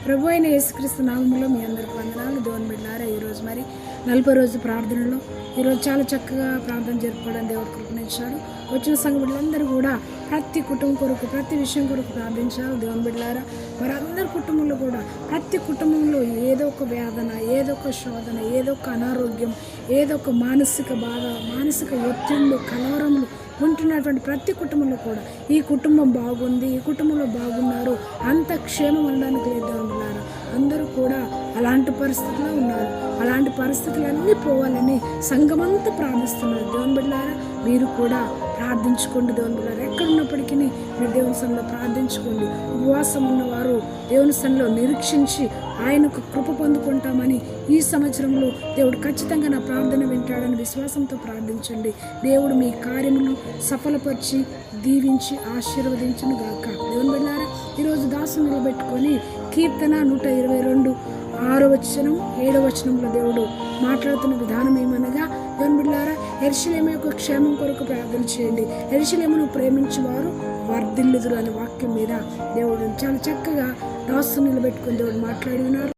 ప్రభు అయిన యేసుక్రీస్తు నామములో మీ అందరికి వందనాలు. దేవుని బిడ్డలారా, ఈరోజు మరి 40 రోజు ప్రార్థనలో ఈరోజు చాలా చక్కగా ప్రార్థన జరుపుకోవడం దేవుడు కృపణించాడు. వచ్చిన సంఘ బిడ్డలందరూ కూడా ప్రతి కుటుంబం కొరకు, ప్రతి విషయం కొరకు ప్రార్థించారు. దేవుని బిడ్డలారా, మరి అందరి కుటుంబంలో కూడా ప్రతి కుటుంబంలో ఏదో ఒక వేదన, ఏదో ఒక శోధన, ఏదో ఒక అనారోగ్యం, ఏదో ఒక మానసిక బాధ, మానసిక ఒత్తిళ్ళు, కలవరములు ఉంటున్నటువంటి ప్రతి కుటుంబంలో కూడా ఈ కుటుంబం బాగుంది, ఈ కుటుంబంలో బాగున్నారు, అంత క్షేమం అనడానికి లేదు. దేవుని అందరూ కూడా అలాంటి పరిస్థితుల్లో ఉన్నారు. అలాంటి పరిస్థితులన్నీ పోవాలని సంఘమంతా ప్రార్థిస్తున్నారు. దేవుని బిడ్డలారా, మీరు కూడా ప్రార్థించుకోండి. దేవుని బిడ్డలారా, ఎక్కడున్నప్పటికీ మీరు దేవుని సన్నిధిలో ప్రార్థించుకోండి. ఉపవాసం ఉన్నవారు దేవుని సన్నిధిలో నిరీక్షించి ఆయనకు కృప పొందుకుంటామని ఈ సంవత్సరంలో దేవుడు ఖచ్చితంగా నా ప్రార్థన వింటాడని విశ్వాసంతో ప్రార్థించండి. దేవుడు మీ కార్యములు సఫలపరిచి దీవించి ఆశీర్వదించును గాక. దేవుని బిడ్డలారా, ఈరోజు దాసు నిలబెట్టుకొని కీర్తన 122 6వ వచనం 7వ వచనంలో దేవుడు మాట్లాడుతున్న విధానం ఏమనగా, దేవుని బిడ్డలారా, యెరూషలేము యొక్క క్షేమం కొరకు ప్రార్థన చేయండి. యెరూషలేమును ప్రేమించేవారు వర్ధిల్లుదురు అనే వాక్యం మీద దేవుడు చాలా చక్కగా దాసు నిలబెట్టుకొని దేవుడు మాట్లాడి ఉన్నారు.